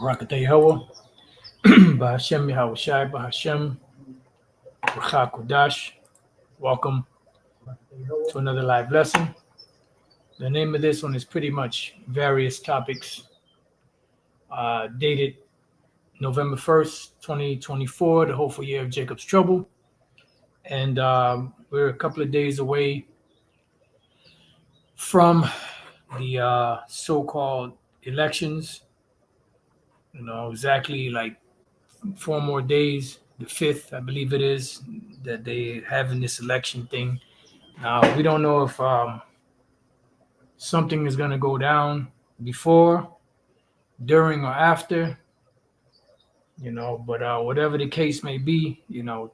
Barakatay Hawa, Bahashem Yahushai, Bahashem, Racha Kudash. Welcome to another live lesson. The name of this one is pretty much various topics, dated November 1st, 2024, the hopeful year of Jacob's trouble. And we're a couple of days away from the so-called elections. Exactly like 4 more days, the 5th, I believe it is, that they having this election thing. Now, we don't know if something is going to go down before, during, or after, but whatever the case may be, we know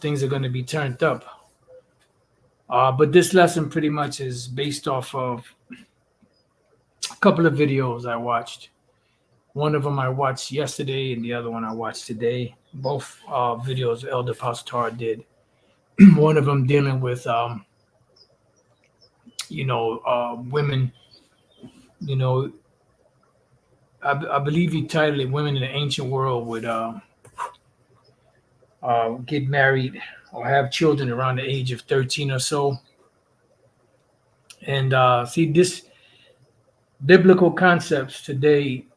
things are going to be turned up. But this lesson pretty much is based off of a couple of videos I watched. One of them I watched yesterday, and the other one I watched today. Both videos Elder Pastor did. One of them dealing with, women. I believe he titled it "Women in the Ancient World Would Get Married or Have Children Around the age of 13 or so." And see, this biblical concepts today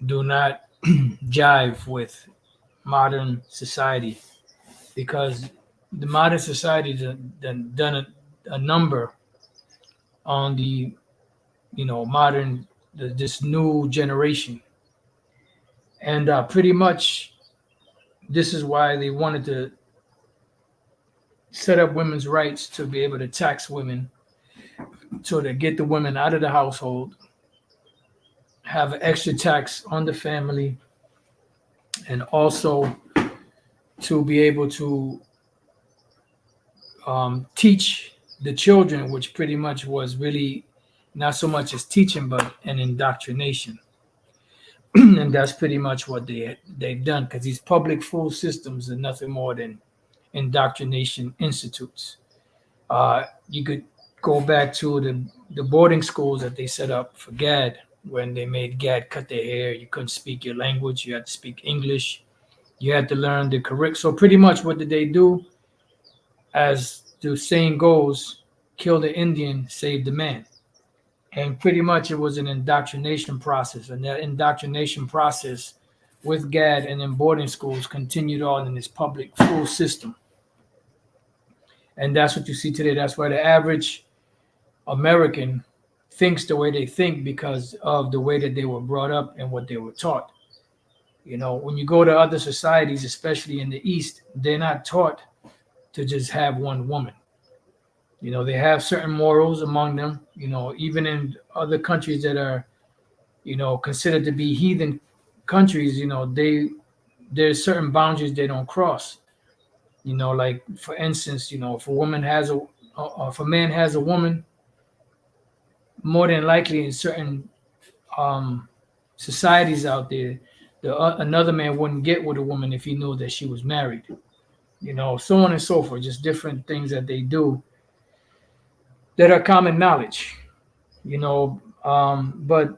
do not jive with modern society, because the modern society has done a number on the this new generation, and pretty much this is why they wanted to set up women's rights to be able to tax women, so to get the women out of the household, have an extra tax on the family, and also to be able to teach the children, which pretty much was really not so much as teaching, but an indoctrination. And that's pretty much what they've done, because these public school systems are nothing more than indoctrination institutes. You could go back to the boarding schools that they set up for Gad, when they made Gad cut their hair. You couldn't speak your language. You had to speak English. You had to learn the correct. So pretty much what did they do? As the saying goes, kill the Indian, save the man. And pretty much it was an indoctrination process. And that indoctrination process with Gad and in boarding schools continued on in this public school system. And that's what you see today. That's why the average American thinks the way they think, because of the way that they were brought up and what they were taught. When you go to other societies, especially in the East, they're not taught to just have one woman. They have certain morals among them, even in other countries that are, considered to be heathen countries, there's certain boundaries they don't cross. Like, for instance, if if a man has a woman, more than likely in certain societies out there, another man wouldn't get with a woman if he knew that she was married. So on and so forth, just different things that they do that are common knowledge. But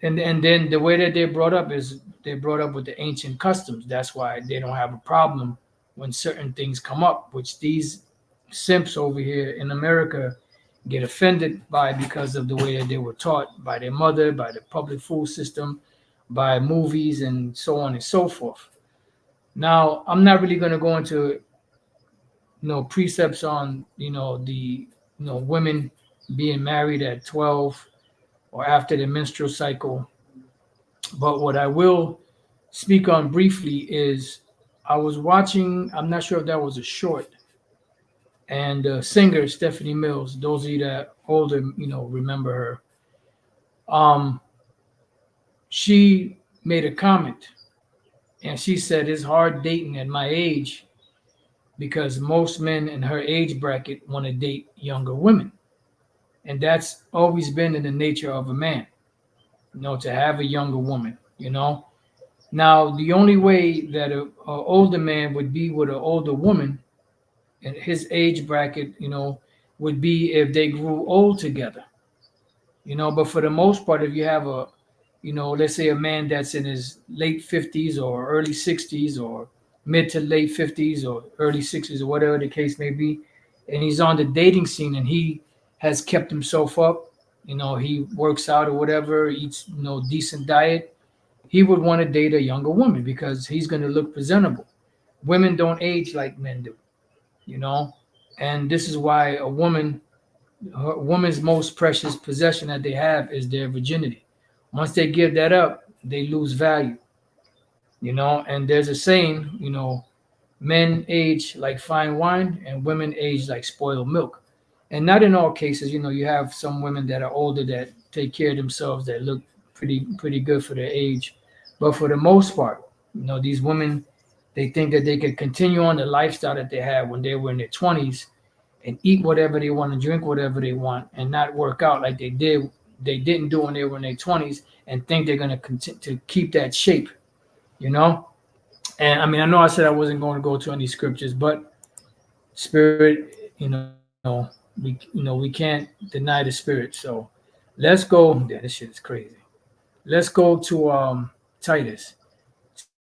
then the way that they're brought up is they're brought up with the ancient customs. That's why they don't have a problem when certain things come up, which these simps over here in America get offended by, because of the way that they were taught by their mother, by the public school system, by movies, and so on and so forth. Now, I'm not really going to go into precepts on the women being married at 12 or after the menstrual cycle, but what I will speak on briefly is, I was watching, I'm not sure if that was a short, and singer Stephanie Mills, those of you that older, remember her. She made a comment, and she said it's hard dating at my age, because most men in her age bracket want to date younger women, and that's always been in the nature of a man, to have a younger woman. Now, the only way that a older man would be with an older woman in his age bracket, would be if they grew old together. But for the most part, if you have a let's say a man that's in his late 50s or early 60s or mid to late 50s or early 60s or whatever the case may be, and he's on the dating scene and he has kept himself up, he works out or whatever, eats, decent diet, he would want to date a younger woman because he's going to look presentable. Women don't age like men do, you know, and this is why a woman's most precious possession that they have is their virginity. Once they give that up, they lose value, and there's a saying, men age like fine wine and women age like spoiled milk. And not in all cases, you have some women that are older that take care of themselves that look pretty good for their age. But for the most part, these women, they think that they could continue on the lifestyle that they had when they were in their 20s and eat whatever they want and drink whatever they want and not work out like they didn't do when they were in their 20s, and think they're going to continue to keep that shape, you know and I mean, I know I said I wasn't going to go to any scriptures, but spirit, we can't deny the spirit. So let's go. Yeah, this shit is crazy. Let's go to Titus.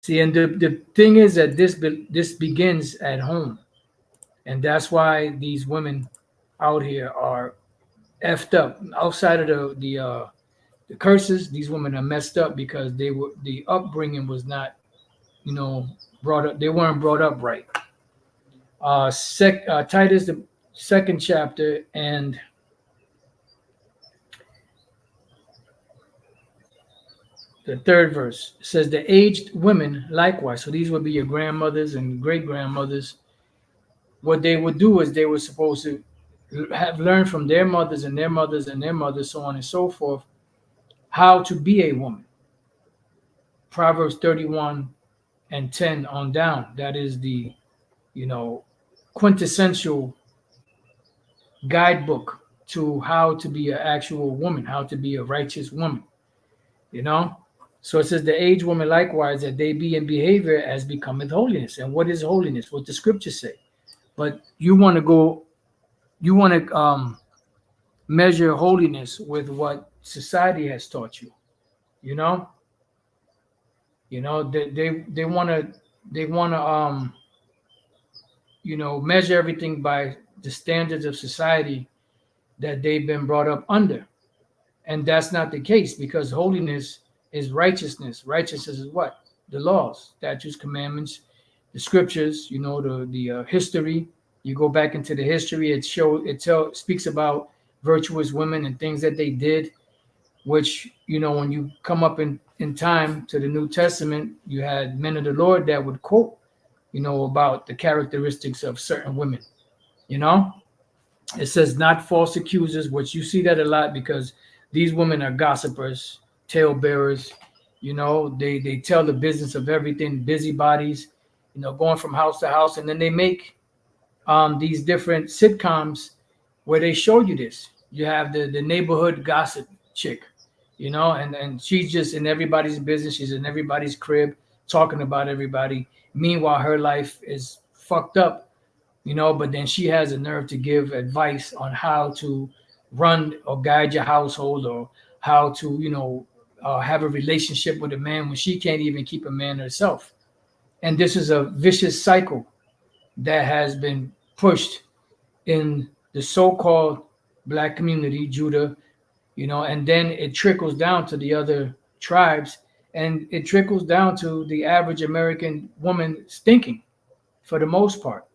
See, and the thing is that this begins at home, and that's why these women out here are effed up. Outside of the curses, these women are messed up because the upbringing was not, brought up. They weren't brought up right. Titus, the second chapter, and the third verse says, "The aged women likewise." So these would be your grandmothers and great grandmothers. What they would do is they were supposed to have learned from their mothers and their mothers and their mothers, so on and so forth, how to be a woman. Proverbs 31 and 10 on down. That is the, you know, quintessential guidebook to how to be an actual woman, how to be a righteous woman, you know? So it says, the aged woman likewise, that they be in behavior as becometh holiness. And what is holiness? What the scriptures say. But you want to measure holiness with what society has taught you, you know? They want to measure everything by the standards of society that they've been brought up under. And that's not the case, because holiness is righteousness. Righteousness is what? The laws, statutes, commandments, the scriptures, the history. You go back into the history, speaks about virtuous women and things that they did, which, when you come up in time to the New Testament, you had men of the Lord that would quote, about the characteristics of certain women, It says not false accusers, which you see that a lot because these women are gossipers, talebearers. They tell the business of everything, busybodies, going from house to house. And then they make these different sitcoms where they show you this. You have the neighborhood gossip chick, and she's just in everybody's business. She's in everybody's crib talking about everybody. Meanwhile, her life is fucked up, but then she has a nerve to give advice on how to run or guide your household, or how to, have a relationship with a man when she can't even keep a man herself. And this is a vicious cycle that has been pushed in the so-called black community, Judah, and then it trickles down to the other tribes, and it trickles down to the average American woman thinking, for the most part,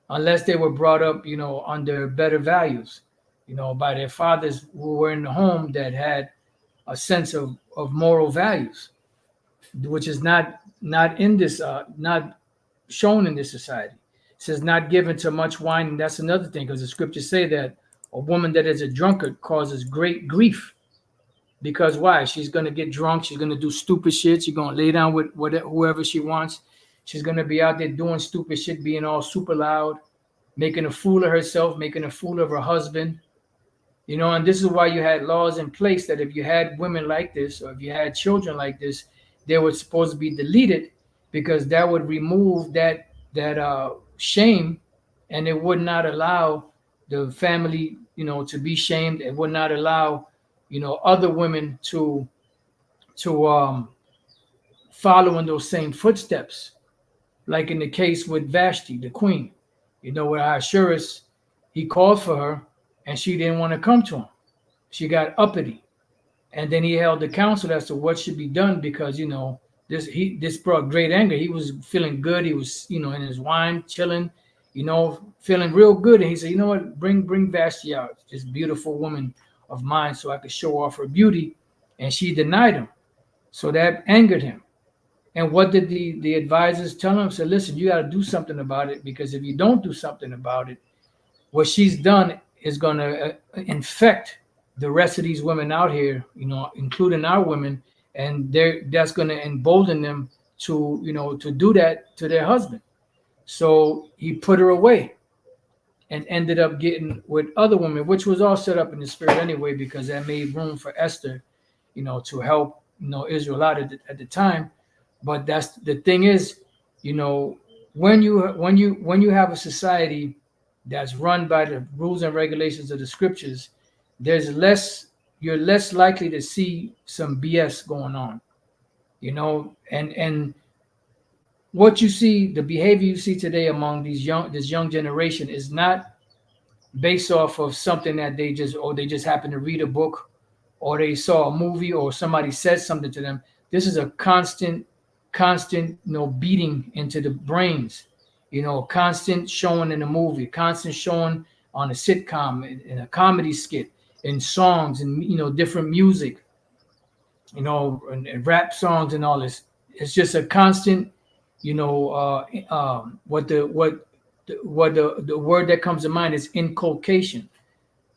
unless they were brought up, under better values, by their fathers who were in the home that had a sense of moral values, which is not in this, not shown in this society. It says not given to much wine, and that's another thing, because the scriptures say that a woman that is a drunkard causes great grief. Because why? She's going to get drunk. She's going to do stupid shit. She's going to lay down with whoever she wants. She's going to be out there doing stupid shit, being all super loud, making a fool of herself, making a fool of her husband. And this is why you had laws in place that if you had women like this, or if you had children like this, they were supposed to be deleted, because that would remove that shame, and it would not allow the family, to be shamed. It would not allow, other women to to follow in those same footsteps, like in the case with Vashti, the queen. Where Ahasuerus, he called for her, and she didn't want to come to him. She got uppity, and then he held the council as to what should be done because this brought great anger. He was feeling good. He was in his wine, chilling, feeling real good. And he said, you know what, bring Vashti out, this beautiful woman of mine, so I could show off her beauty. And she denied him, so that angered him. And what did the advisors tell him? Said, listen, you got to do something about it, because if you don't do something about it, what she's done is going to infect the rest of these women out here, including our women, and that's going to embolden them to do that to their husband. So he put her away and ended up getting with other women, which was all set up in the spirit anyway, because that made room for Esther, to help Israel out at the time. But that's the thing is, when you have a society that's run by the rules and regulations of the scriptures, you're less likely to see some BS going on, and what you see, the behavior you see today among this young generation is not based off of something that they just happen to read a book, or they saw a movie, or somebody said something to them. This is a constant beating into the brains, constant showing in a movie, constant showing on a sitcom, in a comedy skit, in songs, and different music, and rap songs and all this. It's just a constant, what the word that comes to mind is inculcation.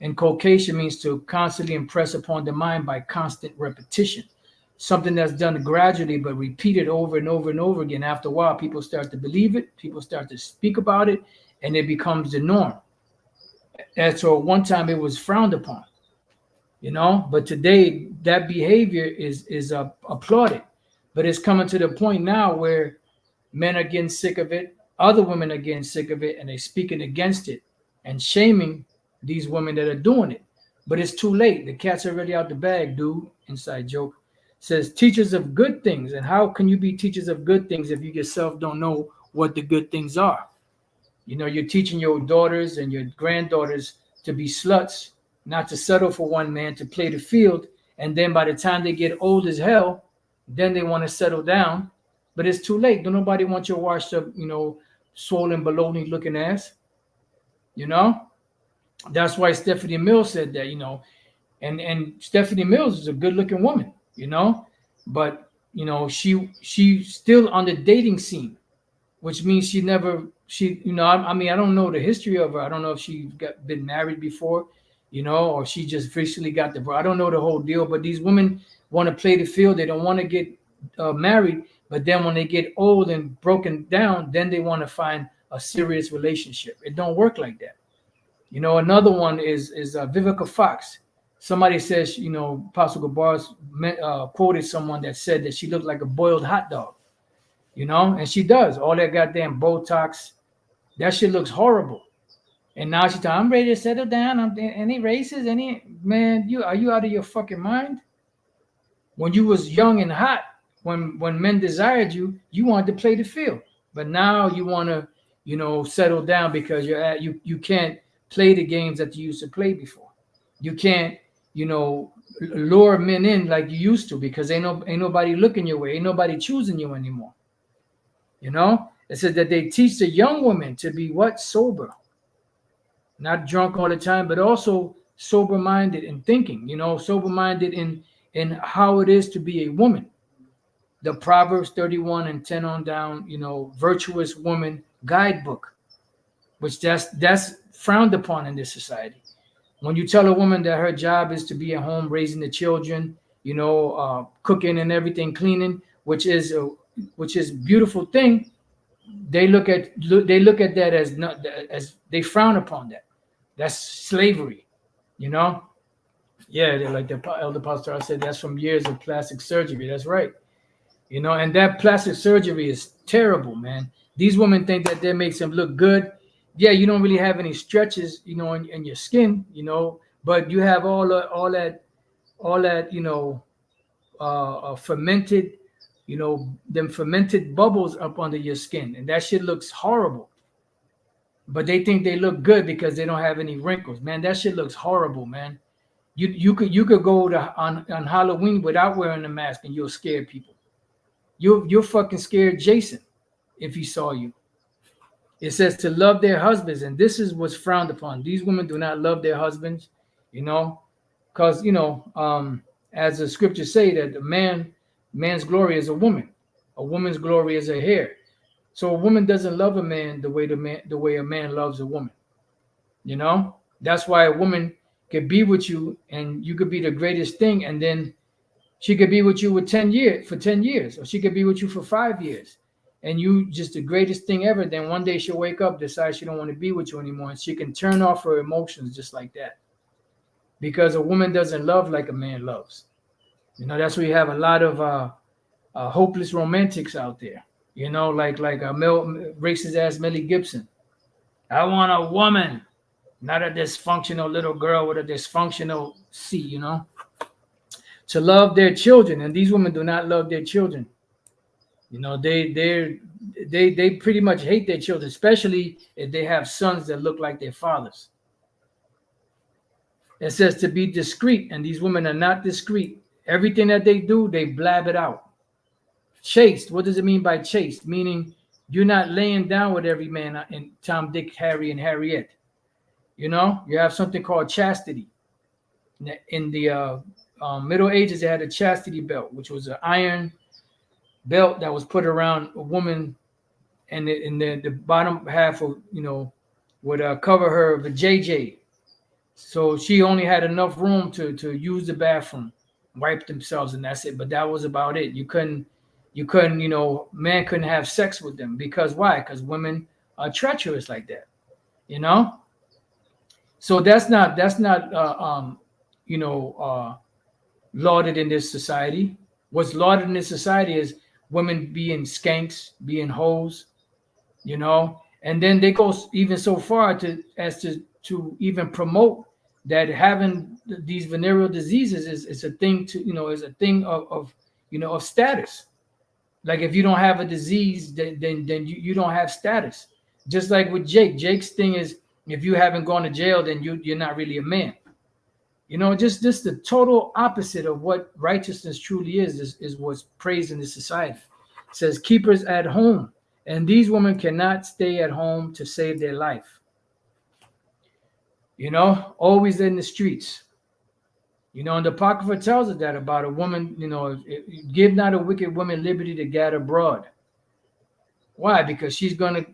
Inculcation means to constantly impress upon the mind by constant repetition. Something that's done gradually but repeated over and over and over again. After a while, people start to believe it, people start to speak about it, and it becomes the norm. And so one time it was frowned upon, but today that behavior is applauded. But it's coming to the point now where men are getting sick of it, other women are getting sick of it, and they're speaking against it and shaming these women that are doing it. But it's too late. The cat's already out the bag, dude. Inside joke. Says teachers of good things. And how can you be teachers of good things if you yourself don't know what the good things are? You're teaching your daughters and your granddaughters to be sluts, not to settle for one man, to play the field. And then by the time they get old as hell, then they want to settle down. But it's too late. Don't nobody want your washed up, swollen baloney looking ass. That's why Stephanie Mills said that, and Stephanie Mills is a good looking woman, but she's still on the dating scene, which means I don't know the history of her. I don't know if she been married before, or she just recently got I don't know the whole deal. But these women want to play the field. They don't want to get married, but then when they get old and broken down, then they want to find a serious relationship. It don't work like that. Another one is Vivica Fox. Somebody says, Apostle Gabar quoted someone that said that she looked like a boiled hot dog, and she does. All that goddamn Botox, that shit looks horrible. And now she's I'm ready to settle down. Any races, man, are you out of your fucking mind? When you was young and hot, when men desired you, you wanted to play the field. But now you want to, settle down because you can't play the games that you used to play before. You can't, lure men in like you used to, because ain't nobody looking your way, ain't nobody choosing you anymore. It says that they teach the young women to be sober, not drunk all the time, but also sober-minded in thinking. Sober-minded in how it is to be a woman. The Proverbs 31 and 10 on down, virtuous woman guidebook, which that's frowned upon in this society. When you tell a woman that her job is to be at home raising the children, cooking and everything, cleaning, which is a beautiful thing, they look at that as they frown upon that. That's slavery, Yeah, they're like the elder pastor said, that's from years of plastic surgery. That's right. And that plastic surgery is terrible, man. These women think that makes them look good. Yeah, you don't really have any stretches, in your skin, but you have all that, fermented, them fermented bubbles up under your skin, and that shit looks horrible. But they think they look good because they don't have any wrinkles. Man, that shit looks horrible, man. You could go to on Halloween without wearing a mask and you'll scare people. You're fucking scared Jason if he saw you. It says to love their husbands, and this is what's frowned upon. These women do not love their husbands, because as the scriptures say that man's glory is a woman's glory is her hair. So a woman doesn't love a man the way a man loves a woman. That's why a woman could be with you and you could be the greatest thing, and then she could be with you for 10 years, or she could be with you for 5 years, and you just the greatest thing ever. Then one day she'll wake up, decide she don't want to be with you anymore, and she can turn off her emotions just like that. Because a woman doesn't love like a man loves. That's why you have a lot of hopeless romantics out there. Like a racist ass Melly Gibson. I want a woman, not a dysfunctional little girl with a dysfunctional C, to love their children. And these women do not love their children. They pretty much hate their children, especially if they have sons that look like their fathers. It says to be discreet, and these women are not discreet. Everything that they do, they blab it out. Chaste, what does it mean by chaste? Meaning you're not laying down with every man in Tom, Dick, Harry, and Harriet. You have something called chastity. In the Middle Ages, they had a chastity belt, which was an iron belt that was put around a woman, and the bottom half of would cover her vajayjay. So she only had enough room to use the bathroom, wipe themselves, and that's it. But that was about it. You couldn't, man couldn't have sex with them. Because why? Because women are treacherous like that, So that's not lauded in this society. What's lauded in this society is women being skanks, being hoes, and then they go even so far as to even promote that having these venereal diseases is a thing is a thing of status. Like if you don't have a disease, then you don't have status. Just like with Jake. Jake's thing is if you haven't gone to jail, then you're not really a man. Just the total opposite of what righteousness truly is what's praised in this society. It says keepers at home, and these women cannot stay at home to save their life. Always in the streets. And the Apocrypha tells us that about a woman, give not a wicked woman liberty to gad abroad. Why? Because she's gonna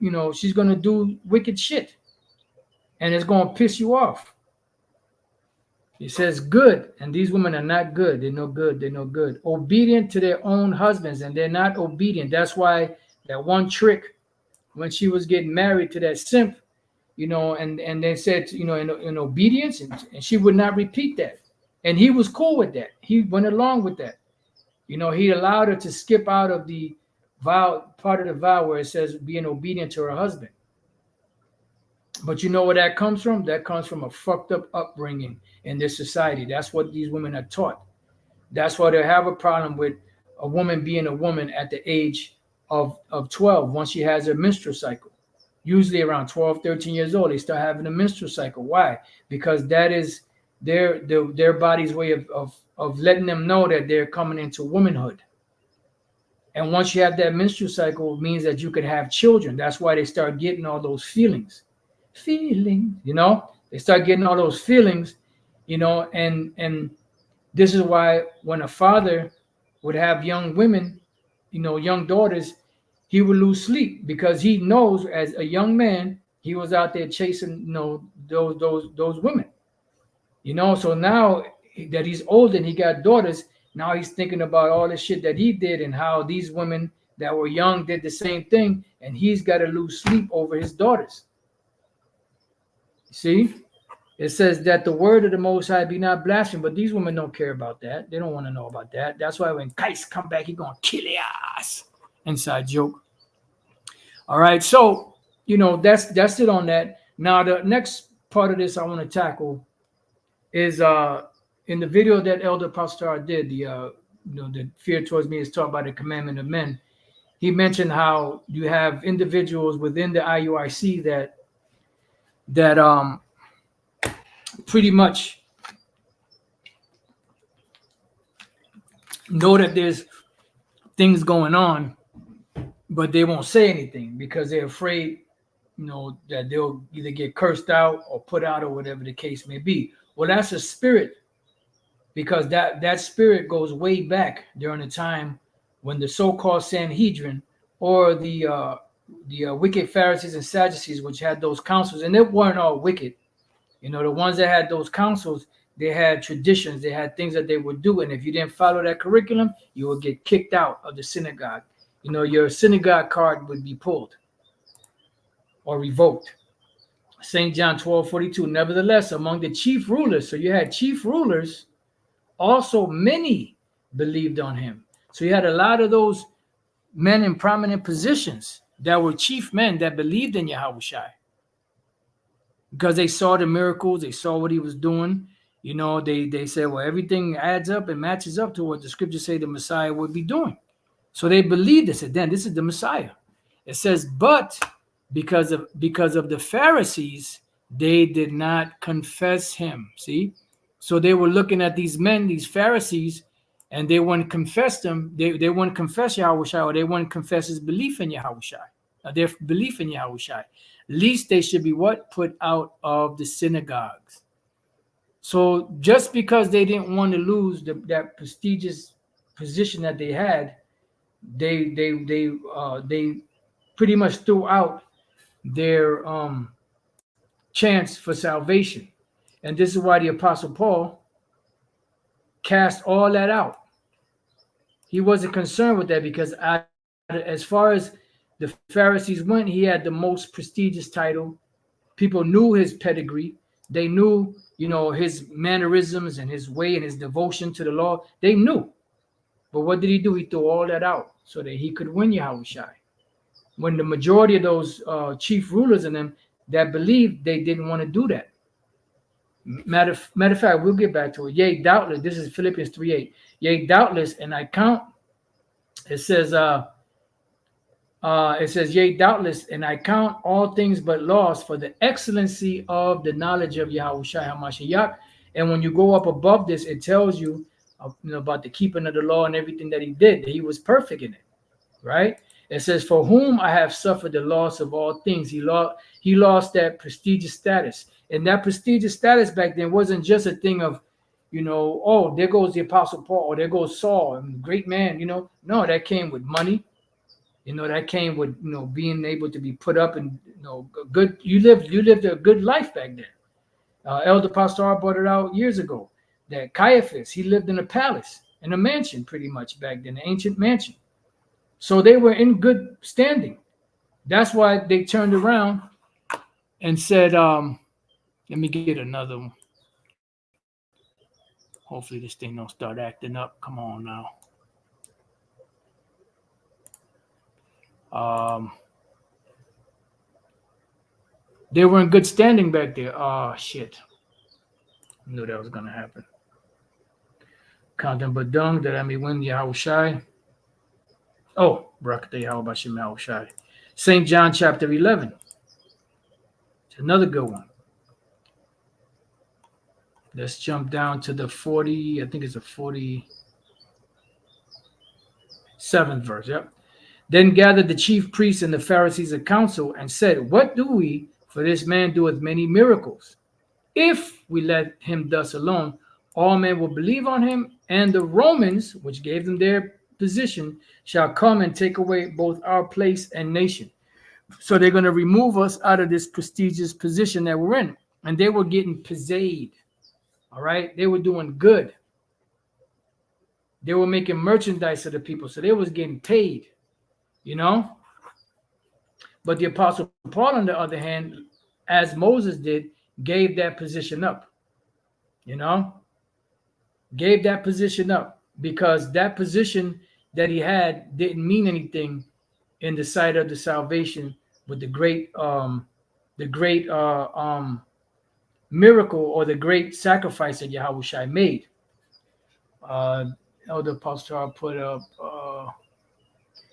do wicked shit. And it's gonna piss you off. It says good, and these women are not good. They're no good. They're no good. Obedient to their own husbands, and they're not obedient. That's why that one trick when she was getting married to that simp, and they said, in obedience, and she would not repeat that. And he was cool with that. He went along with that. He allowed her to skip out of the vow, part of the vow where it says being obedient to her husband. But you know where that comes from? That comes from a fucked up upbringing in this society. That's what these women are taught. That's why they have a problem with a woman being a woman at the age of 12 once she has her menstrual cycle. Usually around 12, 13 years old, they start having a menstrual cycle. Why? Because that is their body's way of letting them know that they're coming into womanhood. And once you have that menstrual cycle, it means that you could have children. That's why they start getting all those feelings. They start getting all those feelings, and this is why when a father would have young women, young daughters, he would lose sleep because he knows as a young man, he was out there chasing, those women, so now that he's old and he got daughters, now he's thinking about all the shit that he did and how these women that were young did the same thing, and he's got to lose sleep over his daughters. See, it says that the word of the Most High be not blasphemed, but these women don't care about that. They don't want to know about that. That's why when Kais come back, he gonna kill your ass. Inside joke. All right, so that's it on that. Now the next part of this I want to tackle is in the video that Elder Pastor did, the the fear towards me is taught by the commandment of men. He mentioned how you have individuals within the IUIC that pretty much know that there's things going on, but they won't say anything because they're afraid, that they'll either get cursed out or put out or whatever the case may be. Well, that's a spirit, because that spirit goes way back during the time when the so-called Sanhedrin, or the wicked Pharisees and Sadducees, which had those councils, and they weren't all wicked. The ones that had those councils, they had traditions, they had things that they would do, and if you didn't follow that curriculum, you would get kicked out of the synagogue. Your synagogue card would be pulled or revoked. St. John 12:42. Nevertheless, among the chief rulers, so you had chief rulers, also many believed on him. So you had a lot of those men in prominent positions that were chief men that believed in Yahushua, because they saw the miracles, they saw what he was doing. They said, well, everything adds up and matches up to what the scriptures say the Messiah would be doing. So they believed this. And then this is the Messiah. It says, but because of the Pharisees, they did not confess him. See? So they were looking at these men, these Pharisees, and they wouldn't confess them. They wouldn't confess Yahushua, or they wouldn't confess his belief in Yahushua, their belief in Yahushua. Least they should be what? Put out of the synagogues. So just because they didn't want to lose that prestigious position that they had, they pretty much threw out their chance for salvation. And this is why the Apostle Paul cast all that out. He wasn't concerned with that, because as far as the Pharisees went, he had the most prestigious title. People knew his pedigree. They knew, his mannerisms and his way and his devotion to the law. They knew. But what did he do? He threw all that out so that he could win Yahushua. When the majority of those chief rulers in them that believed, they didn't want to do that. Matter of fact, we'll get back to it. Yea, doubtless, this is Philippians 3:8. Yea, doubtless, and I count, it says, yea, doubtless, and I count all things but loss for the excellency of the knowledge of Yahushua HaMashiach. And when you go up above this, it tells you, about the keeping of the law and everything that he did. He was perfect in it, right? It says, for whom I have suffered the loss of all things. He lost that prestigious status. And that prestigious status back then wasn't just a thing of, oh, there goes the Apostle Paul, or there goes Saul, and great man, No, that came with money. That came with, being able to be put up and, good. You lived a good life back then. Elder Pastor brought it out years ago that Caiaphas, he lived in a palace, in a mansion pretty much back then, an ancient mansion. So they were in good standing. That's why they turned around and said, let me get another one. Hopefully this thing don't start acting up. Come on now. They were in good standing back there. Oh, shit. I knew that was going to happen. Counting Badung, that I may win Yahushai. Oh, Barakatah Yahushai Yahushai. St. John chapter 11. It's another good one. Let's jump down to the 40, I think it's the 47th verse. Yep. Then gathered the chief priests and the Pharisees a council and said, what do we? For this man doeth many miracles. If we let him thus alone, all men will believe on him, and the Romans, which gave them their position, shall come and take away both our place and nation. So they're going to remove us out of this prestigious position that we're in. And they were getting paid. All right. They were doing good. They were making merchandise of the people. So they was getting paid, But the Apostle Paul, on the other hand, as Moses did, gave that position up, gave that position up, because that position that he had didn't mean anything in the sight of the salvation with the great miracle or the great sacrifice that Yahushua made. Elder Apostle put up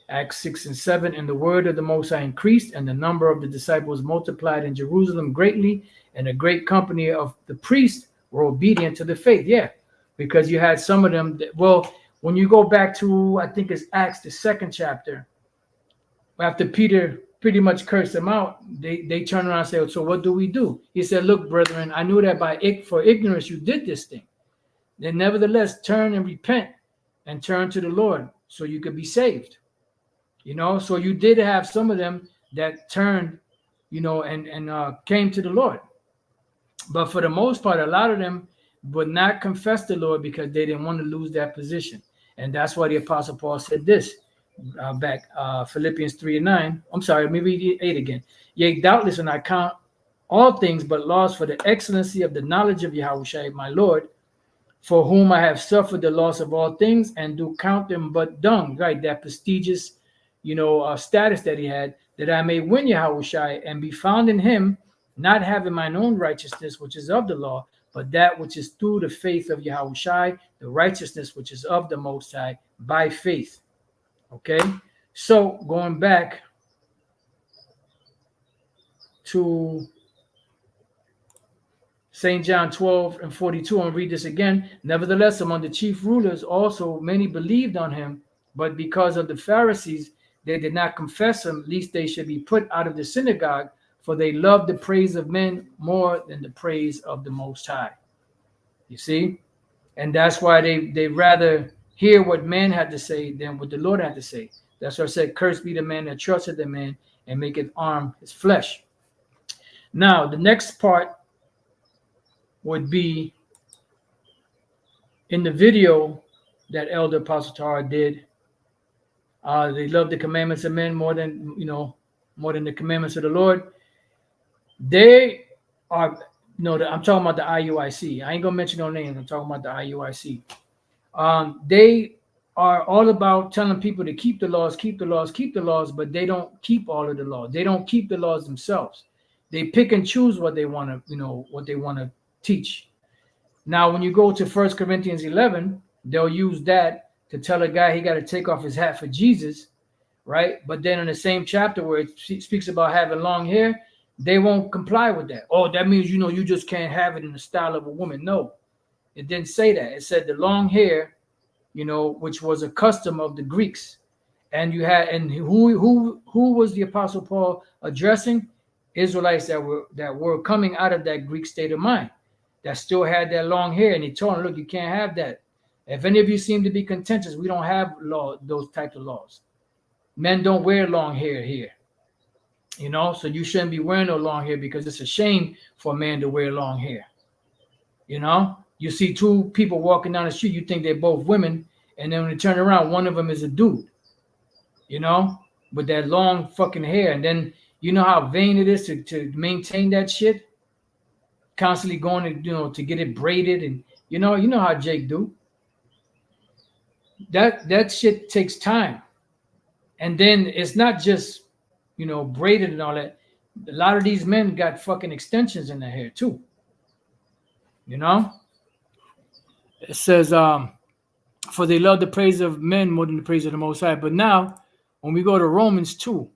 Acts 6 and 7. And the word of the Most High increased, and the number of the disciples multiplied in Jerusalem greatly, and a great company of the priests were obedient to the faith. Yeah, because you had some of them that, well, when you go back to, I think it's Acts, the 2nd chapter, after Peter pretty much cursed them out, they turn around and say, so what do we do? He said, look, brethren, I knew that for ignorance you did this thing. Then nevertheless, turn and repent and turn to the Lord so you could be saved. So you did have some of them that turned, and came to the Lord. But for the most part, a lot of them would not confess the Lord because they didn't want to lose that position. And that's why the Apostle Paul said this back, Philippians 3 and 9. I'm sorry, let me read 8 again. Yea, doubtless, and I count all things but loss for the excellency of the knowledge of Yahushua, my Lord, for whom I have suffered the loss of all things, and do count them but dung, right? That prestigious, status that he had, that I may win Yahushua and be found in him, not having mine own righteousness, which is of the law, but that which is through the faith of Yahushua, the righteousness which is of the Most High by faith. Okay, so going back to St. John 12 and 42, I'll read this again. Nevertheless, among the chief rulers also many believed on him, but because of the Pharisees, they did not confess him, lest they should be put out of the synagogue, for they loved the praise of men more than the praise of the Most High. You see? And that's why they rather hear what man had to say than what the Lord had to say. That's why I said, cursed be the man that trusted the man and maketh arm his flesh. Now, the next part would be in the video that Elder Apostle Tara did. They love the commandments of men more than the commandments of the Lord. They are, I'm talking about the IUIC. I ain't gonna mention no names. I'm talking about the IUIC. They are all about telling people to keep the laws, but they don't keep all of the laws. They don't keep the laws themselves. They pick and choose what they want to, teach. Now, when you go to 1 Corinthians 11, they'll use that to tell a guy he got to take off his hat for Jesus, right? But then in the same chapter where it speaks about having long hair, they won't comply with that. Oh, that means, you just can't have it in the style of a woman. No, it didn't say that. It said the long hair, which was a custom of the Greeks. And who was the Apostle Paul addressing? Israelites that were coming out of that Greek state of mind, that still had that long hair. And he told them, look, you can't have that. If any of you seem to be contentious, we don't have those types of laws. Men don't wear long hair here. So you shouldn't be wearing no long hair because it's a shame for a man to wear long hair. You see two people walking down the street, you think they're both women, and then when they turn around, one of them is a dude, with that long fucking hair. And then you know how vain it is to maintain that shit, constantly going to get it braided, and you know how Jake do. That shit takes time, and then it's not just braided and all that. A lot of these men got fucking extensions in their hair too. It says, for they love the praise of men more than the praise of the Most High. But now, when we go to Romans 2, all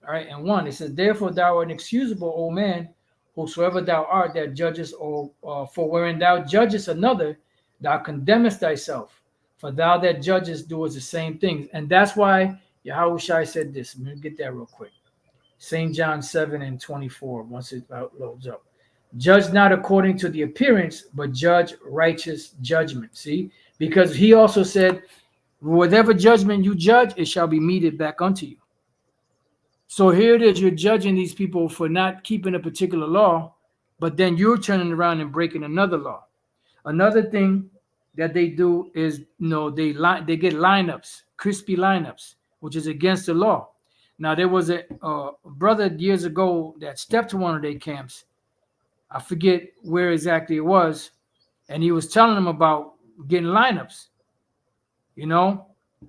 right, and 1, it says, therefore thou art inexcusable, O man, whosoever thou art that judgest, or for wherein thou judgest another, thou condemnest thyself. For thou that judgest doest the same things. And that's why Yahushua said this. Let me get that real quick. St. John 7 and 24, once it loads up. Judge not according to the appearance, but judge righteous judgment. See? Because he also said, whatever judgment you judge, it shall be meted back unto you. So here it is, you're judging these people for not keeping a particular law, but then you're turning around and breaking another law. Another thing that they do is, they get lineups, crispy lineups, which is against the law. Now, there was a brother years ago that stepped to one of their camps. I forget where exactly it was. And he was telling them about getting lineups,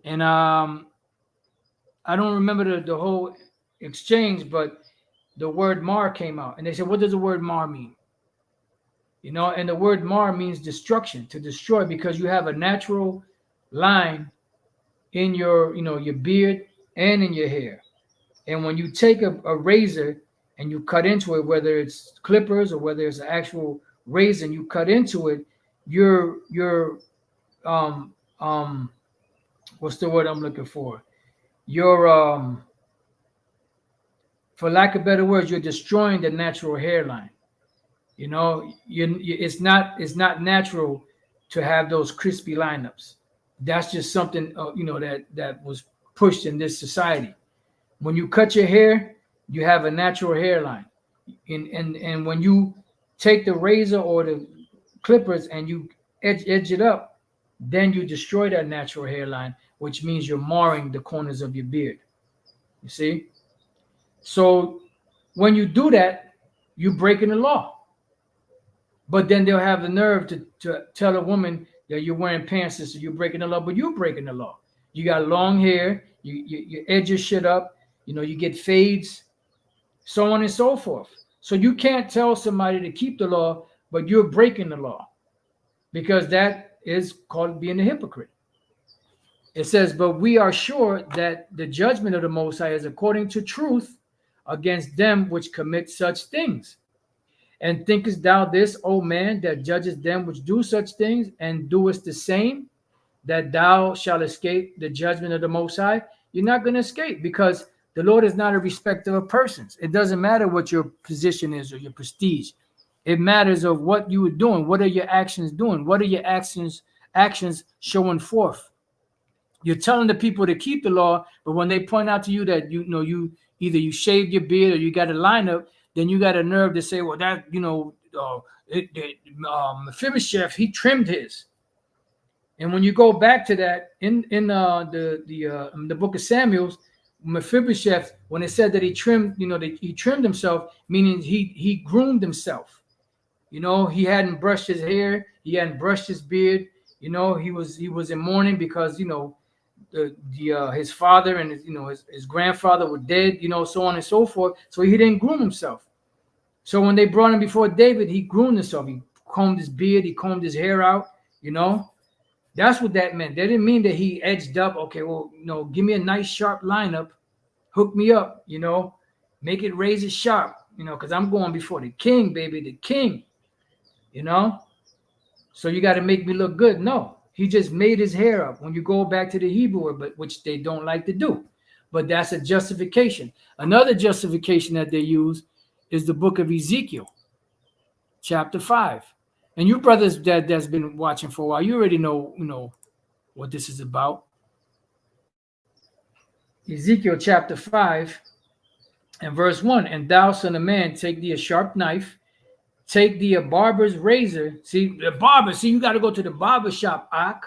And I don't remember the whole exchange, but the word mar came out. And they said, what does the word mar mean? And the word mar means destruction, to destroy, because you have a natural line in your, your beard and in your hair. And when you take a razor and you cut into it, whether it's clippers or whether it's an actual razor and you cut into it, you're um um what's the word I'm looking for? You're for lack of better words, you're destroying the natural hairline. It's not natural to have those crispy lineups. That's just something that was pushed in this society. When you cut your hair, you have a natural hairline, and when you take the razor or the clippers and you edge it up, then you destroy that natural hairline, which means you're marring the corners of your beard. You see? So when you do that, you're breaking the law. But then they'll have the nerve to tell a woman that you're wearing pants, so you're breaking the law, but you're breaking the law. You got long hair, you edge your shit up, you get fades, so on and so forth. So you can't tell somebody to keep the law, but you're breaking the law, because that is called being a hypocrite. It says, but we are sure that the judgment of the Most High is according to truth against them which commit such things. And thinkest thou this, O man, that judgest them which do such things, and doest the same, that thou shalt escape the judgment of the Most High? You're not going to escape, because the Lord is not a respecter of persons. It doesn't matter what your position is or your prestige. It matters of what you are doing. What are your actions doing? What are your actions showing forth? You're telling the people to keep the law, but when they point out to you that you either you shaved your beard or you got a lineup, then you got a nerve to say, well, that Mephibosheth, he trimmed his. And when you go back to that in the book of Samuel, Mephibosheth, when it said that he trimmed, he trimmed himself, meaning he groomed himself. He hadn't brushed his hair, he hadn't brushed his beard. He was in mourning because his father and his grandfather were dead. So on and so forth. So he didn't groom himself. So when they brought him before David, he groomed himself. He combed his beard, he combed his hair out. That's what that meant. That didn't mean that he edged up. Okay, well, give me a nice sharp lineup, hook me up, make it razor sharp, because I'm going before the king, baby, the king, So you got to make me look good. No, he just made his hair up. When you go back to the Hebrew word, but which they don't like to do, but that's a justification. Another justification that they use is the book of Ezekiel, chapter 5. And you brothers that's been watching for a while, you already know what this is about. Ezekiel chapter 5 and verse 1. And thou, son of man, take thee a sharp knife, take thee a barber's razor. See, you got to go to the barber shop, Ak.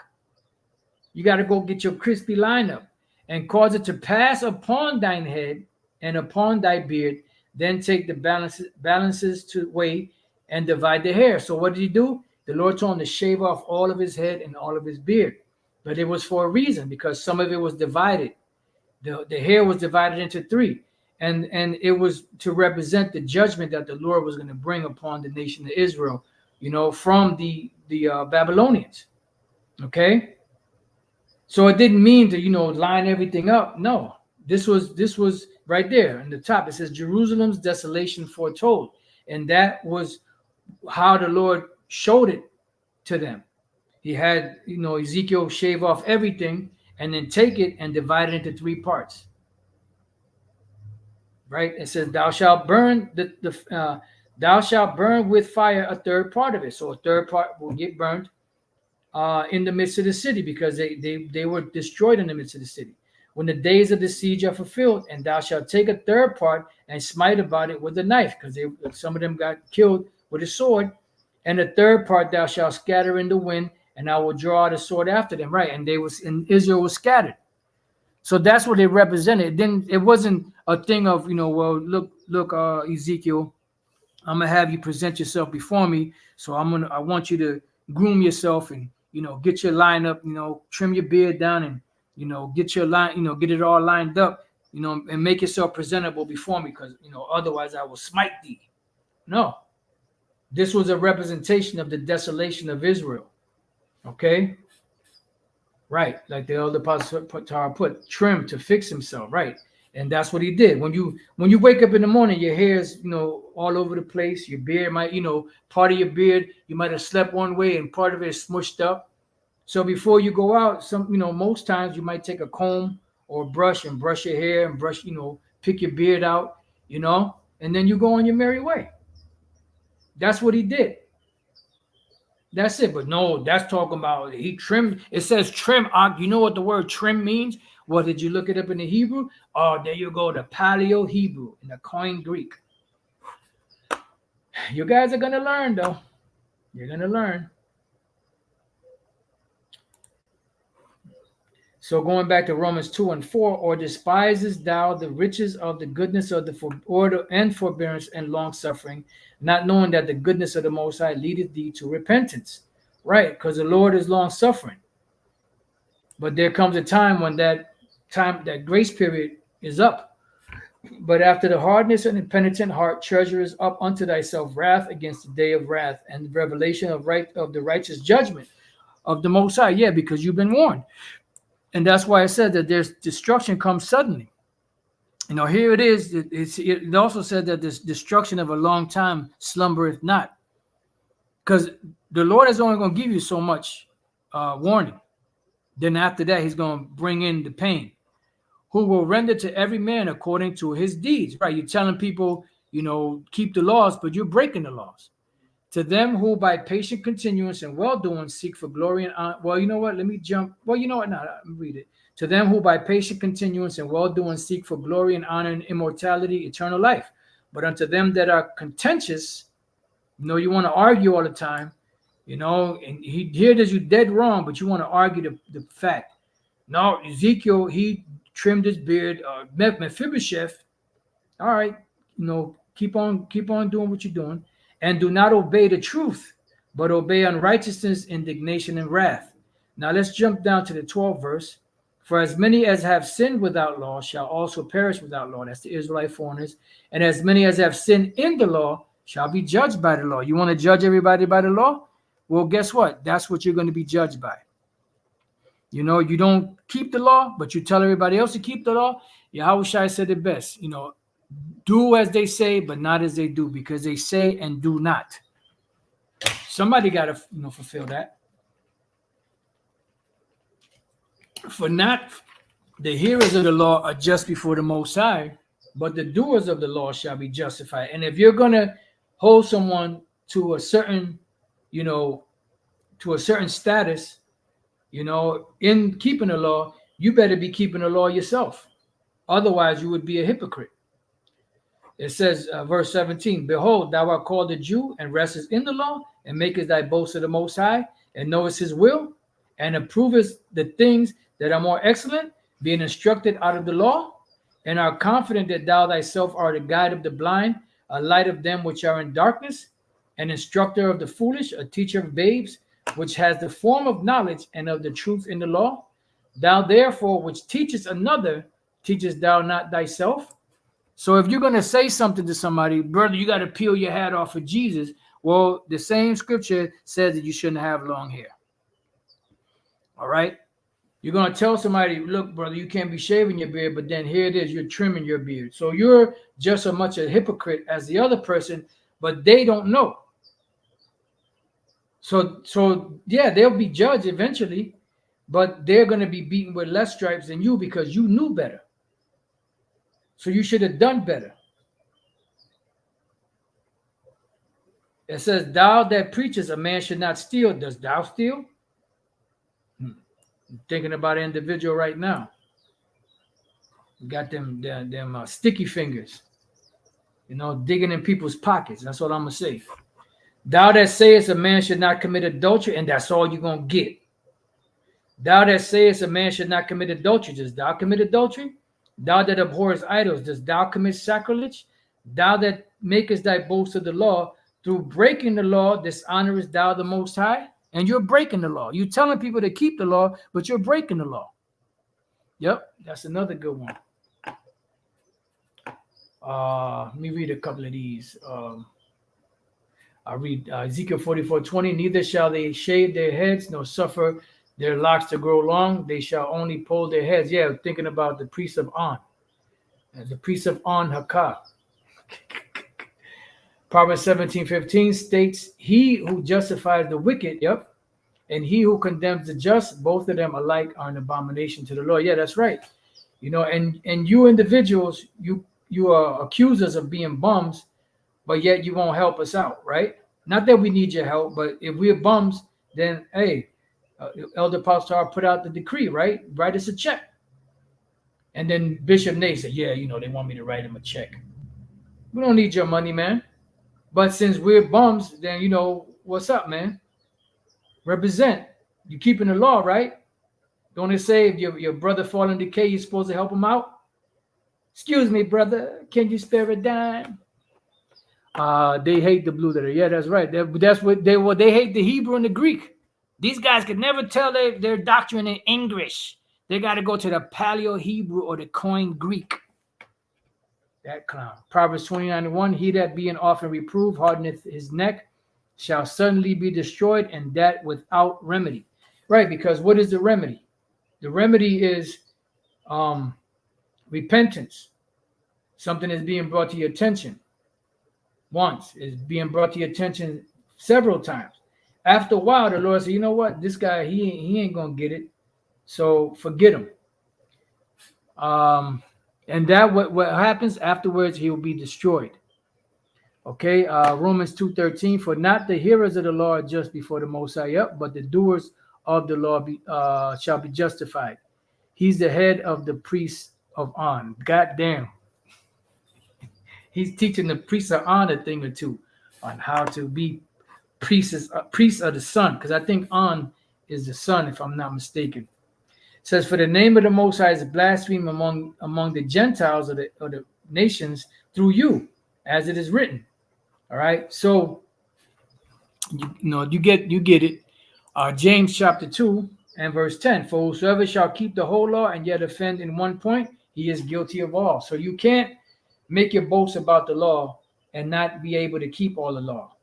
You got to go get your crispy lineup and cause it to pass upon thine head and upon thy beard. Then take the balances to weigh and divide the hair. So what did he do? The Lord told him to shave off all of his head and all of his beard. But it was for a reason, because some of it was divided. The hair was divided into three. And it was to represent the judgment that the Lord was going to bring upon the nation of Israel, from the Babylonians. Okay? So it didn't mean to, line everything up. No. This was right there in the top. It says Jerusalem's desolation foretold. And that was how the Lord showed it to them. He had, Ezekiel shave off everything and then take it and divide it into three parts. Right? It says, thou shalt burn thou shalt burn with fire a third part of it. So a third part will get burned in the midst of the city, because they were destroyed in the midst of the city. When the days of the siege are fulfilled, and thou shalt take a third part and smite about it with a knife, because some of them got killed with a sword, and the third part thou shalt scatter in the wind, and I will draw out a sword after them. Right? And Israel was scattered. So that's what they represented. Then it wasn't a thing of, well, look, Ezekiel, I'm gonna have you present yourself before me. So I want you to groom yourself and get your line up, trim your beard down and get your line, get it all lined up, and make yourself presentable before me, because otherwise I will smite thee. No, this was a representation of the desolation of Israel. Okay. Right, like the elder apostle Tara put, trim to fix himself, right? And that's what he did. When you wake up in the morning, your hair is all over the place. Your beard might part of your beard you might have slept one way and part of it is smushed up. So before you go out, most times you might take a comb or a brush and brush your hair and pick your beard out, and then you go on your merry way. That's what he did. That's it. But no, that's talking about he trimmed. It says trim. You know what the word trim means? Well, did you look it up in the Hebrew? Oh, there you go. The Paleo Hebrew and the Koine Greek. You guys are gonna learn, though. You're gonna learn. So going back to Romans 2:4, or despises thou the riches of the goodness of the order and forbearance and long suffering, not knowing that the goodness of the Most High leadeth thee to repentance, right? Because the Lord is long suffering. But there comes a time when that grace period is up. But after the hardness and impenitent heart, treasurest up unto thyself wrath against the day of wrath and the revelation of the righteous judgment of the Most High. Yeah, because you've been warned. And that's why I said that there's destruction comes suddenly. Here it is. It also said that this destruction of a long time slumbereth not. Because the Lord is only going to give you so much warning. Then after that, he's going to bring in the pain. Who will render to every man according to his deeds. Right? You're telling people, keep the laws, but you're breaking the laws. To them who by patient continuance and well-doing seek for glory and honor. Well, you know what? Let me jump. Well, you know what? No, let me read it. To them who by patient continuance and well-doing seek for glory and honor and immortality, eternal life. But unto them that are contentious, you want to argue all the time, and here it is, you dead wrong, but you want to argue the fact. No, Ezekiel, he trimmed his beard. Mephibosheth, all right, keep on doing what you're doing. And do not obey the truth, but obey unrighteousness, indignation, and wrath. Now let's jump down to the 12th verse. For as many as have sinned without law shall also perish without law. That's the Israelite foreigners. And as many as have sinned in the law shall be judged by the law. You want to judge everybody by the law? Well, guess what? That's what you're going to be judged by. You don't keep the law, but you tell everybody else to keep the law. Yahushua said it best. Do as they say, but not as they do, because they say and do not. Somebody got to, fulfill that. For not the hearers of the law are just before the Most High, but the doers of the law shall be justified. And if you're going to hold someone to a certain, status, in keeping the law, you better be keeping the law yourself. Otherwise, you would be a hypocrite. It says, verse 17, behold, thou art called a Jew and restest in the law and makest thy boast of the Most High and knowest his will and approvest the things that are more excellent, being instructed out of the law, and are confident that thou thyself art a guide of the blind, a light of them which are in darkness, an instructor of the foolish, a teacher of babes, which has the form of knowledge and of the truth in the law. Thou therefore which teachest another, teachest thou not thyself? So if you're going to say something to somebody, brother, you got to peel your hat off for Jesus. Well, the same scripture says that you shouldn't have long hair. All right. You're going to tell somebody, look, brother, you can't be shaving your beard, but then here it is, you're trimming your beard. So you're just as much a hypocrite as the other person, but they don't know. So yeah, they'll be judged eventually, but they're going to be beaten with less stripes than you because you knew better. So you should have done better. It says, thou that preachest a man should not steal. Does thou steal? I'm thinking about an individual right now. You got them sticky fingers, digging in people's pockets. That's what I'm going to say. Thou that sayest a man should not commit adultery, and that's all you're going to get. Thou that sayest a man should not commit adultery, does thou commit adultery? Thou that abhorrest idols, dost thou commit sacrilege? Thou that makest thy boast of the law, through breaking the law, dishonorest thou the Most High? And you're breaking the law. You're telling people to keep the law, but you're breaking the law. Yep, that's another good one. Let me read a couple of these. I read Ezekiel 44:20. Neither shall they shave their heads, nor suffer their locks to grow long, they shall only pull their heads. Yeah, thinking about the priest of On. The priest of On Hakah. Proverbs 17:15 states, he who justifies the wicked, yep, and he who condemns the just, both of them alike are an abomination to the Lord. Yeah, that's right. And you individuals, you are accused us of being bums, but yet you won't help us out, right? Not that we need your help, but if we're bums, then hey, Elder Pastor put out the decree, right? Write us a check. And then Bishop Nate said, yeah, they want me to write him a check. We don't need your money, man. But since we're bums, then what's up, man? Represent. You keeping the law, right? Don't it say if your brother fall in decay, you're supposed to help him out? Excuse me, brother. Can you spare a dime? They hate the blue letter. Yeah, that's right. That's what they hate, the Hebrew and the Greek. These guys could never tell their doctrine in English. They got to go to the Paleo Hebrew or the Koine Greek. That clown. Proverbs 29:1, he that being often reproved hardeneth his neck shall suddenly be destroyed, and that without remedy. Right, because what is the remedy? The remedy is repentance. Something is being brought to your attention. Once is being brought to your attention several times. After a while, the Lord said, you know what? This guy, he ain't going to get it. So forget him. And that what happens afterwards, he will be destroyed. Okay, Romans 2:13, for not the hearers of the law are just before the Most High, but the doers of the law shall be justified. He's the head of the priests of On. God damn. He's teaching the priests of On a thing or two on how to be priests of the Son, because I think On is the Son, if I'm not mistaken. It says, for the name of the Most High is blasphemed among the Gentiles of the nations through you, as it is written. All right, so you get it. James chapter 2 and verse 10. For whosoever shall keep the whole law and yet offend in one point, he is guilty of all. So you can't make your boast about the law and not be able to keep all the law.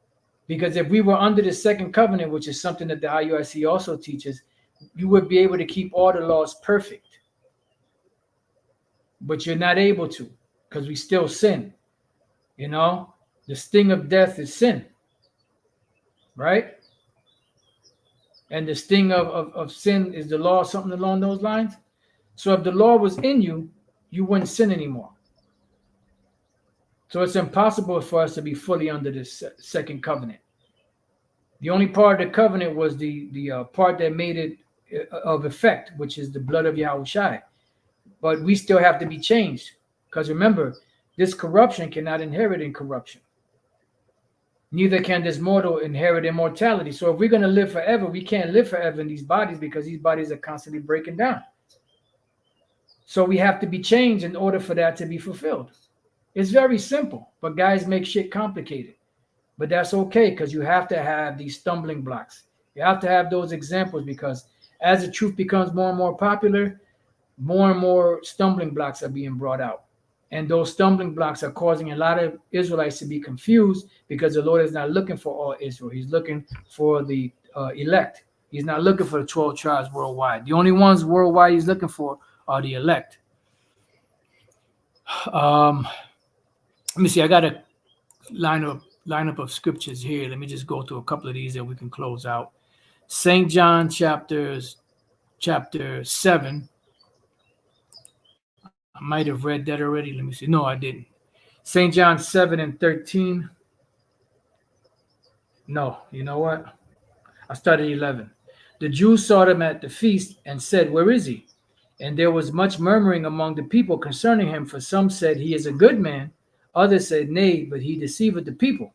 Because if we were under the second covenant, which is something that the IUIC also teaches, you would be able to keep all the laws perfect. But you're not able to, because we still sin. The sting of death is sin. Right? And the sting of sin is the law, something along those lines. So if the law was in you, you wouldn't sin anymore. So it's impossible for us to be fully under this second covenant. The only part of the covenant was the part that made it of effect, which is the blood of Yahushua. But we still have to be changed. Because remember, this corruption cannot inherit incorruption. Neither can this mortal inherit immortality. So if we're going to live forever, we can't live forever in these bodies because these bodies are constantly breaking down. So we have to be changed in order for that to be fulfilled. It's very simple, but guys make shit complicated. But that's okay, because you have to have these stumbling blocks. You have to have those examples, because as the truth becomes more and more popular, more and more stumbling blocks are being brought out. And those stumbling blocks are causing a lot of Israelites to be confused, because the Lord is not looking for all Israel. He's looking for the elect. He's not looking for the 12 tribes worldwide. The only ones worldwide he's looking for are the elect. Let me see. I got a lineup of scriptures here. Let me just go through a couple of these that we can close out. St. John chapter 7. I might have read that already. Let me see. No, I didn't. St. John 7 and 13. No, you know what? I started 11. The Jews saw him at the feast and said, where is he? And there was much murmuring among the people concerning him, for some said, he is a good man. Others said, nay, but he deceiveth the people.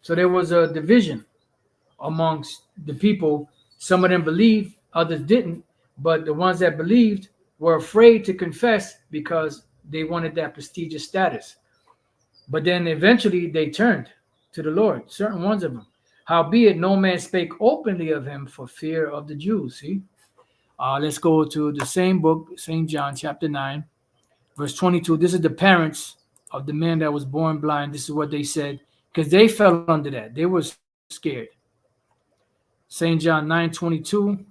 So there was a division amongst the people. Some of them believed, others didn't. But the ones that believed were afraid to confess because they wanted that prestigious status. But then eventually they turned to the Lord, certain ones of them. Howbeit no man spake openly of him for fear of the Jews. See? Let's go to the same book, St. John chapter 9, verse 22. This is the parents of the man that was born blind. This is what they said, because they fell under that. They were scared. St. John 9:22.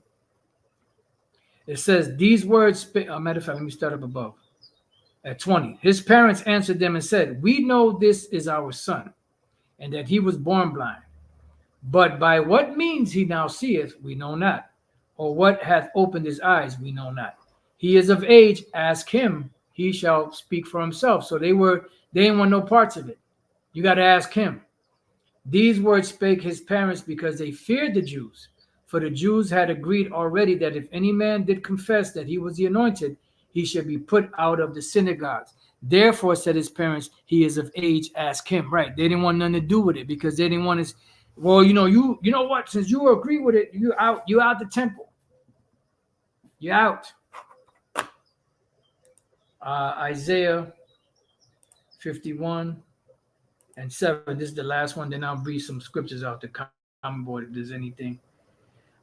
It says, these words, matter of fact, let me start up above. At 20, his parents answered them and said, we know this is our son, and that he was born blind. But by what means he now seeth, we know not, or what hath opened his eyes, we know not. He is of age, ask him, he shall speak for himself. So they didn't want no parts of it. You got to ask him. These words spake his parents because they feared the Jews. For the Jews had agreed already that if any man did confess that he was the anointed, he should be put out of the synagogues. Therefore, said his parents, he is of age, ask him. Right. They didn't want nothing to do with it because they didn't want to. Well, you know what? Since you agree with it, you out the temple. You're out. Isaiah 51 and 7. This is the last one. Then I'll read some scriptures out the comment board if there's anything.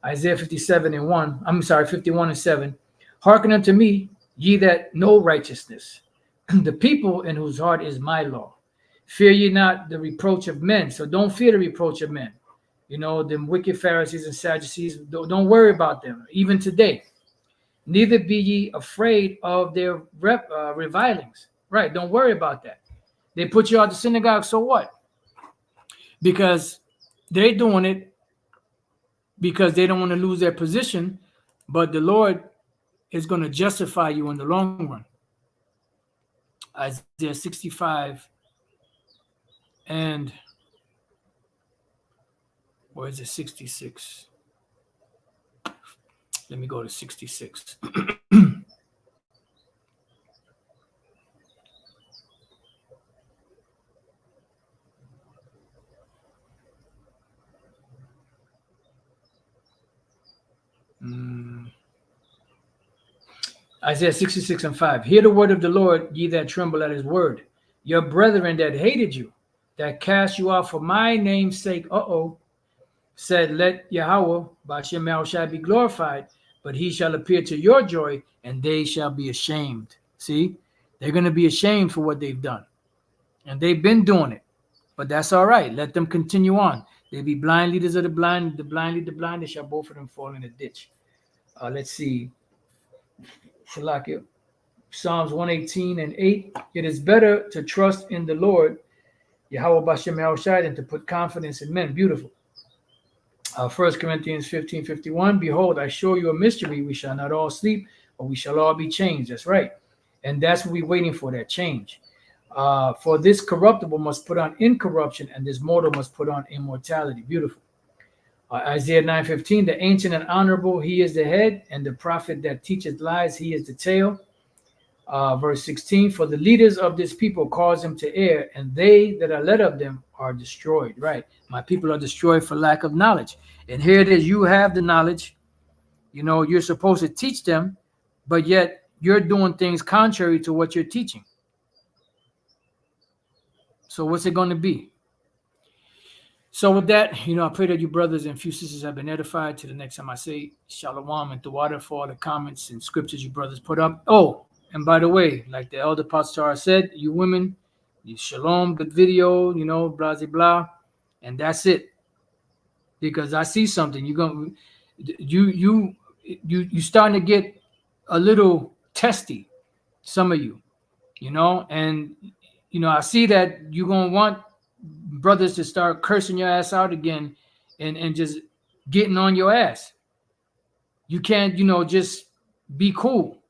Isaiah 57 and 1. I'm sorry, 51 and 7. Hearken unto me, ye that know righteousness, the people in whose heart is my law. Fear ye not the reproach of men. So don't fear the reproach of men. You know, them wicked Pharisees and Sadducees, don't worry about them, even today. Neither be ye afraid of their revilings. Right, don't worry about that. They put you out the synagogue, so what? Because they're doing it because they don't want to lose their position, but the Lord is going to justify you in the long run. Isaiah 65 and where is it? 66. Let me go to 66. Isaiah 66 and 5. Hear the word of the Lord, ye that tremble at his word. Your brethren that hated you, that cast you out for my name's sake, said, let Yahweh, Ba'ashem Yahushua, be glorified, but he shall appear to your joy, and they shall be ashamed. See, they're going to be ashamed for what they've done. And they've been doing it, but that's all right. Let them continue on. They be blind leaders of the blind lead the blind, they shall both of them fall in a ditch. Let's see. Shalakia. Psalms 118 and 8. It is better to trust in the Lord, Yahweh Ba'ashem Yahushua, than to put confidence in men. Beautiful. 1 Corinthians 15:51. Behold, I show you a mystery. We shall not all sleep, but we shall all be changed. That's right. And that's what we're waiting for, that change. For this corruptible must put on incorruption, and this mortal must put on immortality. Beautiful. Isaiah 9:15. The ancient and honorable, he is the head, and the prophet that teacheth lies, he is the tail. Verse 16. For the leaders of this people cause him to err, and they that are led of them are destroyed. Right. My people are destroyed for lack of knowledge. And here it is. You have the knowledge. You know, you're supposed to teach them, but yet you're doing things contrary to what you're teaching. So what's it going to be? So with that, you know, I pray that you brothers and few sisters have been edified. To the next time I say shalom and the water for all the comments and scriptures you brothers put up. Oh, and by the way, like the elder pastor said, you women, you shalom, good video, you know, blah, blah, blah. And that's it. Because I see something. You starting to get a little testy, some of you, you know, and you know, I see that you're gonna want brothers to start cursing your ass out again and just getting on your ass. You can't, you know, just be cool,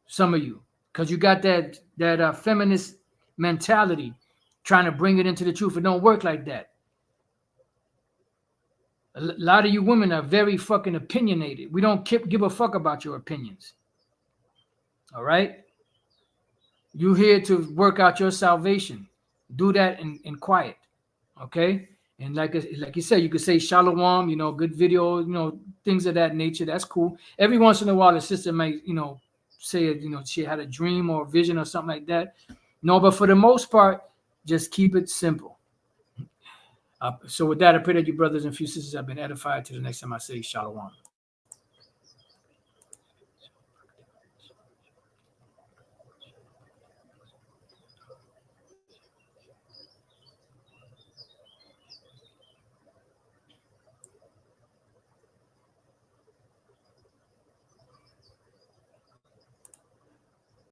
some of you, because you got that feminist mentality trying to bring it into the truth. It don't work like that. A lot of you women are very fucking opinionated. We don't give a fuck about your opinions. All right? You're here to work out your salvation. Do that in quiet. Okay? And like you said, you could say shalom, you know, good video, you know, things of that nature. That's cool. Every once in a while, the sister might, you know, say, you know, she had a dream or a vision or something like that. No, but for the most part, just keep it simple. So with that, I pray that you brothers and few sisters have been edified. To the next time I say shalom.